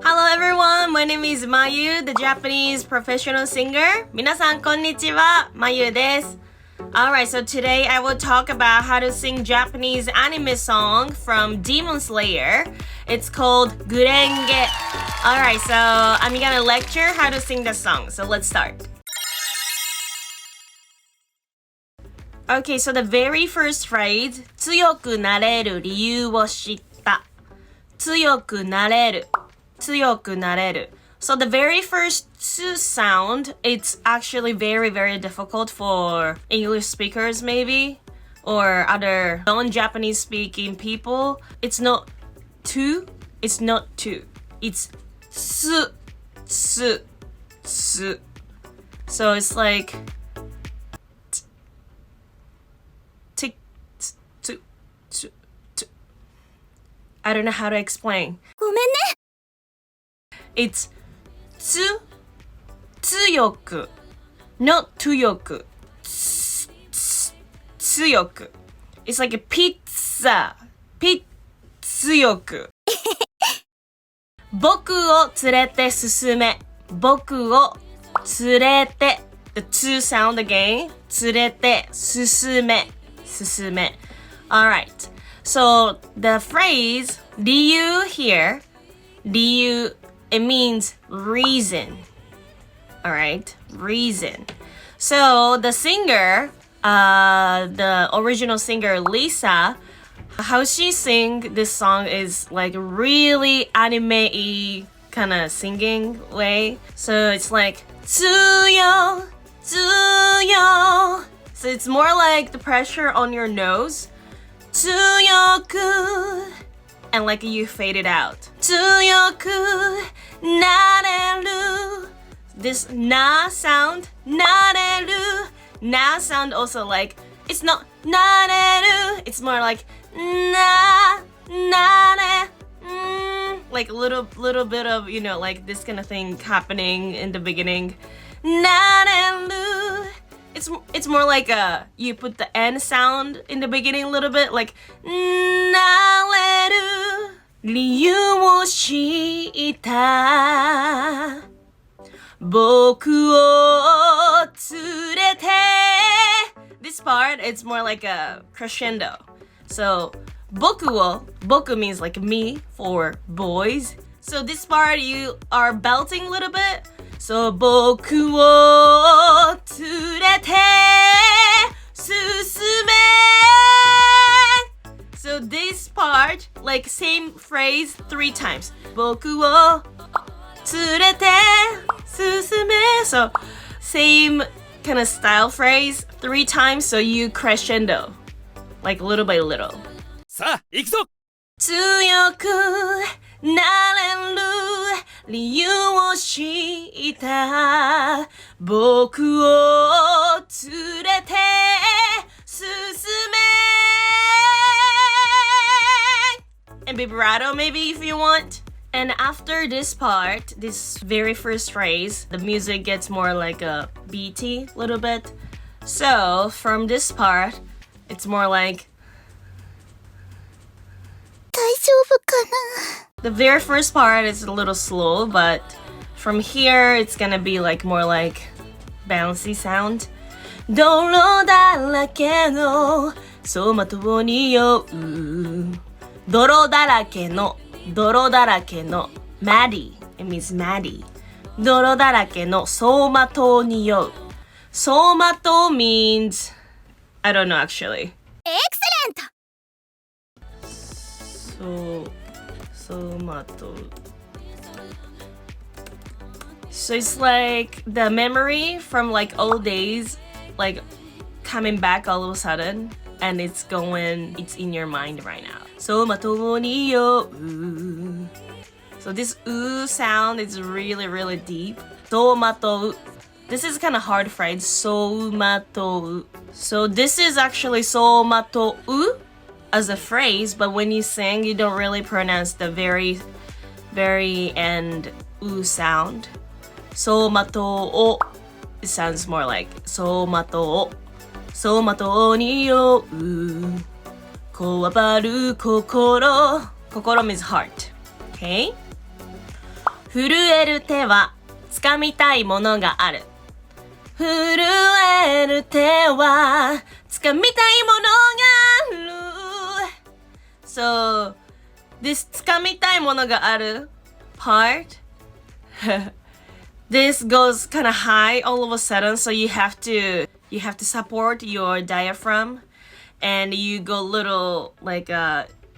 Hello everyone, my name is Mayu, the Japanese professional singer. 皆さんこんにちは、Mayu です。Alright, so today I will talk about how to sing Japanese anime song from Demon Slayer. It's called Gurenge. Alright, so I'm gonna lecture how to sing the song. So let's start. Okay, so the very first phrase, 強くなれる理由を知った。強くなれる。強くなれる. So the very first sound, it's actually very, very difficult for English speakers maybe, or other non-Japanese speaking people. It's not tu, it's not tu. It's su, su, su. So it's like tick, tu, tu, tu. I don't know how to explain. ごめんね。It's 強く not 強く 強く It's like a pizza 強く僕を連れて進め僕を連れて The to sound again 連れて進め Alright, so the phrase 理由 here 理由 it means reason. Alright, reason. So the singer, the original singer Lisa, how she sing this song is like really anime-y kind of singing way. So it's like 強強 So it's more like the pressure on your nose. 強く and like you fade it out. 強くなれる This na sound, なれる Na sound also like, it's not なれる It's more like なれLike a little bit of, you know, like this kind of thing happening in the beginning. なれるIt's more like you put the N sound in the beginning a little bit, like なれる理由を知った僕を連れて This part, it's more like a crescendo. So 僕を boku means like me for boys. So this part you are belting a little bit. So 僕を連れて進め So this part, like same phrase 3 times 僕を連れて進め So same kind of style phrase 3 times so you crescendo like little by little さあ行くぞ強くなれる理由を知った僕を連れて進め And vibrato maybe if you want. And after this part, this very first phrase, the music gets more like a beaty little bit. So from this part, it's more like 大丈夫かな the very first part is a little slow, but from here it's gonna be like more like bouncy sound. 泥だらけの走馬灯に酔う泥だらけの Maddie, it means Maddie 泥だらけの走馬灯に酔う走馬灯 means I don't know actually エクセレント So it's like the memory from like old days, like coming back all of a sudden, and it's in your mind right now. So this sound is really, really deep. This is kind of hard phrase. So this is actually as a phrase, but when you sing, you don't really pronounce the very, very end sound. It sounds more like 走馬灯に酔うこわばる心 means heart. Okay? 震える手は掴みたいものがある。震える手は掴みたいものがある。So, this 掴みたいものがある part, this goes kind of high all of a sudden, so you have to support your diaphragm, and you go little like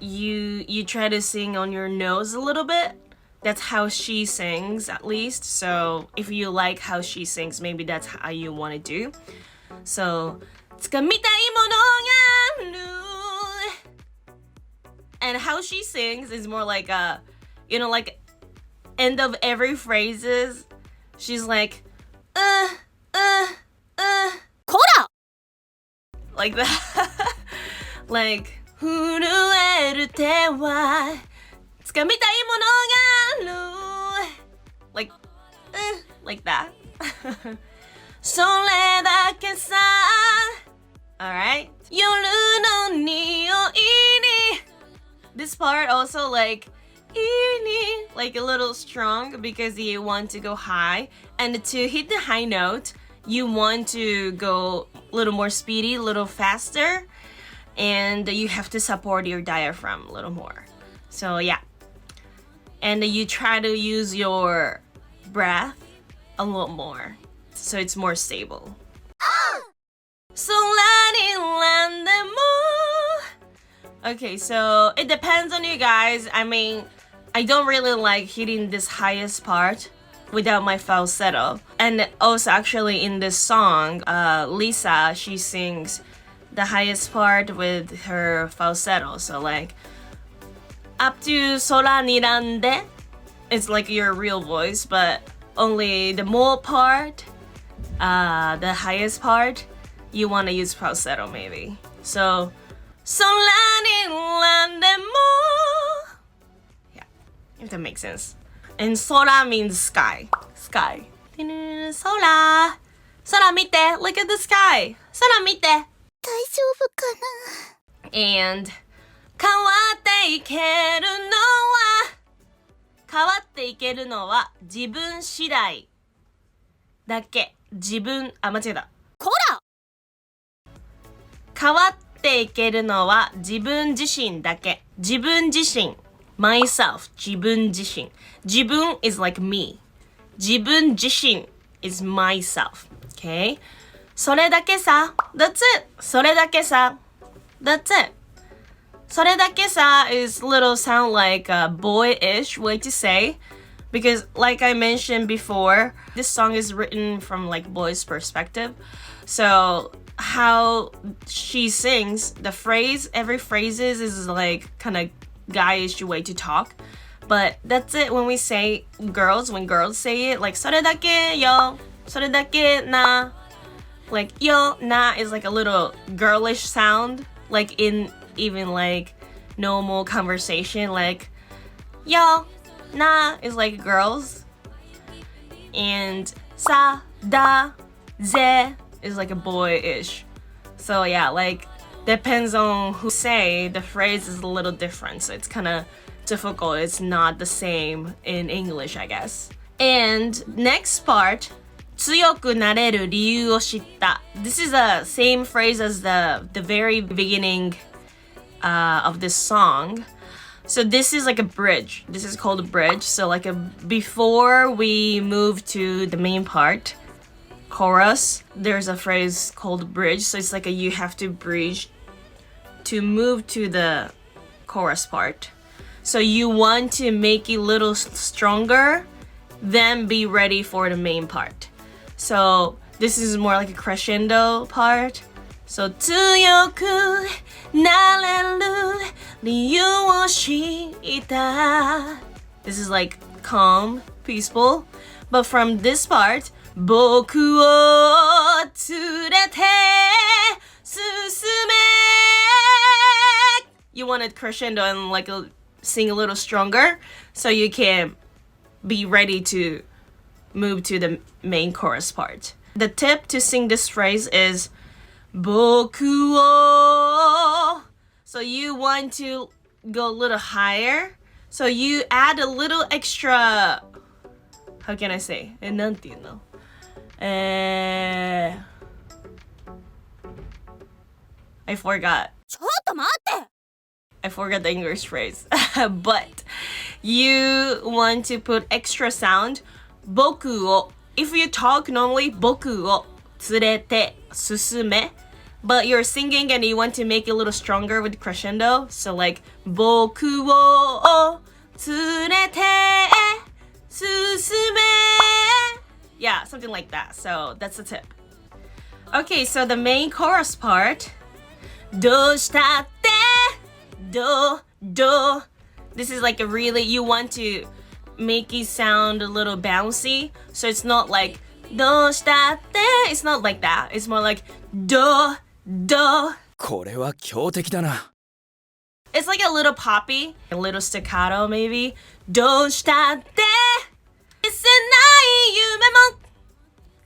you try to sing on your nose a little bit. That's how she sings, at least. So if you like how she sings, maybe that's how you want to do. So 掴みたいものがある. And how she sings is more like like end of every phrases. She's like, こら like that. Like, 震える手は掴みたいものがある. Like that. それだけさ. Alright? 夜の匂いに. This part also like a little strong because you want to go high, and to hit the high note you want to go a little more speedy, a little faster, and you have to support your diaphragm a little more. So yeah, and you try to use your breath a little more so it's more stable. So okay, so it depends on you guys. I mean, I don't really like hitting this highest part without my falsetto. And also actually in this song, Lisa, she sings the highest part with her falsetto. So like up to Sora Nirande, it's like your real voice, but only the mo part, the highest part, you want to use falsetto maybe. So yeah, if that makes sense. And Sora means sky. Sky. Sora. Sora mite. Look at the sky. Sora mite. 大丈夫かな And 変わっていけるのは自分次第だけ。間違えた。こら変わっていけるのは自分自身だけ。自分自身。myself. 自分自身。自分 is like me. 自分自身 is myself. Okay? それだけさ。That's it. それだけさ。That's it. それだけさ is little sound like a boyish way to say, because like I mentioned before, this song is written from like boys' perspective. So how she sings, the phrase, every phrases is like kind of guyish way to talk. But that's it when we say girls, when girls say it, like それだけよ、それだけな. Like yo, na is like a little girlish sound, like in even like normal conversation, like yo, na is like girls, and sa, da, ze is like a boyish. So yeah, like depends on who say, the phrase is a little different, so it's kind of difficult. It's not the same in English, I guess. And next part, 強くなれる理由を知った. This is the same phrase as the very beginning of this song. So this is like a bridge. This is called a bridge. So like before we move to the main part, chorus, there's a phrase called bridge. So it's like you have to bridge to move to the chorus part. So you want to make it a little stronger, then be ready for the main part. So this is more like a crescendo part. So 強くなれる理由を知った. This is like calm, peaceful. But from this part, 僕を連れて進め. You want to crescendo and like sing a little stronger so you can be ready to move to the main chorus part. The tip to sing this phrase is 僕を. So you want to go a little higher. So you add a little extra how can I say? なんていうの? I forgot. ちょっと待って I forgot the English phrase. But you want to put extra sound. 僕を If you talk normally, 僕を連れて進め But you're singing and you want to make it a little stronger with crescendo. So like 僕を連れて進め Yeah, something like that. So that's the tip. Okay, so the main chorus part. どうしたってど This is like a really, you want to make it sound a little bouncy. So it's not like どうしたって It's not like that. It's more like どこれは強敵だな。It's like a little poppy, a little staccato maybe. どうしたって消せない夢も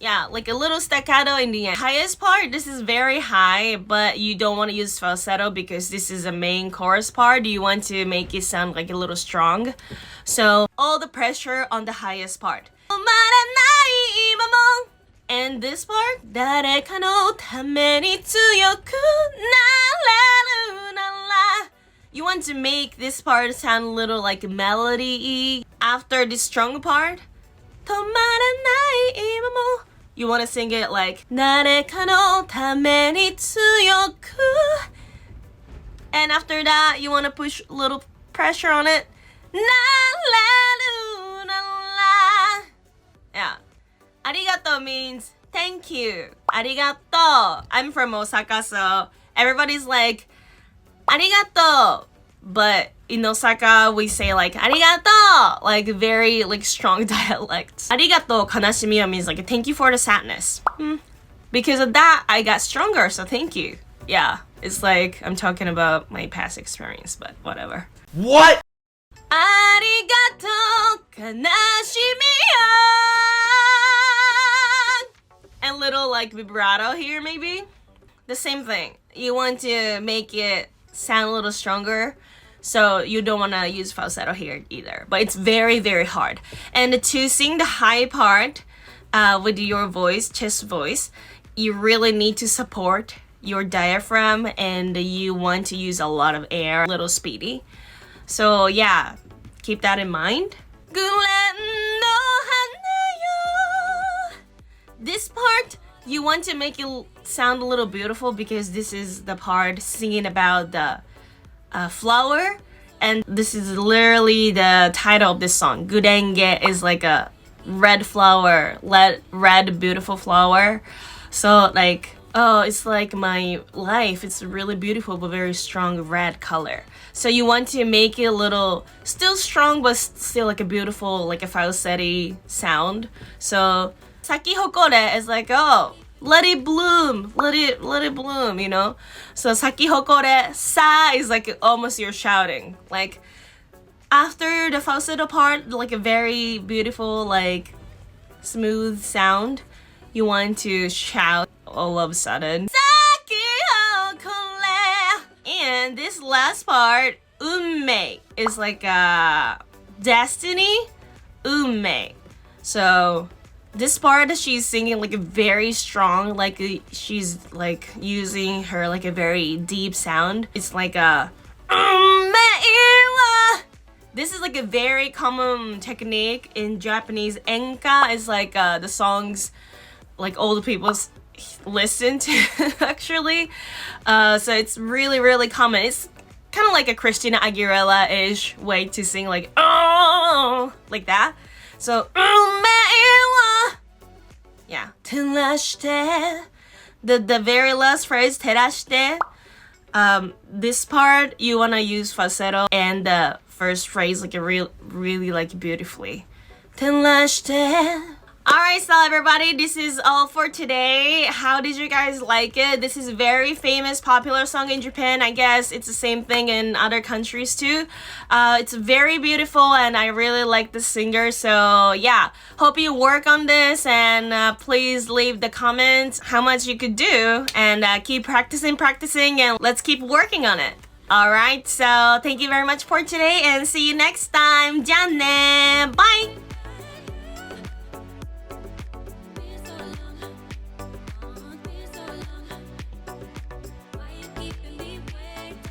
Yeah, like a little staccato in the end. Highest part, this is very high, but you don't want to use falsetto because this is a main chorus part. You want to make it sound like a little strong. So all the pressure on the highest part. And this part, 誰かのために強くなれるなら You want to make this part sound a little like melody-y. After the strong part, 止まらない今も You want to sing it like 誰かのために強く And after that, you want to push a little pressure on it. なれるなら Yeah. Arigatou means thank you. Arigatou. I'm from Osaka, so everybody's like arigatou. But in Osaka, we say like arigatou, like very like strong dialects. Arigatou kanashimi means like thank you for the sadness. Because of that, I got stronger, so thank you. Yeah, it's like I'm talking about my past experience, but whatever. What? Arigatou kanashimi and little like vibrato here maybe. The same thing. You want to make it sound a little stronger. So you don't want to use falsetto here either. But it's very, very hard. And to sing the high part with your voice, chest voice, you really need to support your diaphragm and you want to use a lot of air, a little speedy. So yeah, keep that in mind. This part, you want to make it sound a little beautiful because this is the part singing about the flower. And this is literally the title of this song. Gurenge is like a red flower, red beautiful flower. So like, oh, it's like my life. It's really beautiful but very strong red color. So you want to make it a little, still strong but still like a beautiful, like a falsetto sound. So Saki hokore is like, oh, let it bloom, let it bloom, you know? So Saki hokore, sa is like almost you're shouting. Like after the falsetto part, like a very beautiful, like smooth sound, you want to shout all of a sudden. Saki hokore. And this last part, unmei, is like a destiny, unmei. So this part she's singing like a very strong, like she's like using her like a very deep sound. It's like a this is like a very common technique in Japanese. Enka is like the songs like old people listen to actually. So it's really, really common. It's kind of like a Christina Aguilera-ish way to sing like oh like that. So yeah, 照らして the very last phrase 照らして this part you want to use falsetto and the first phrase like a really like beautifully 照らして Alright, so everybody, this is all for today. How did you guys like it? This is a very famous, popular song in Japan. I guess it's the same thing in other countries too. It's very beautiful and I really like the singer. So yeah, hope you work on this and please leave the comments how much you could do and keep practicing and let's keep working on it. Alright, so thank you very much for today and see you next time. じゃあね. Bye!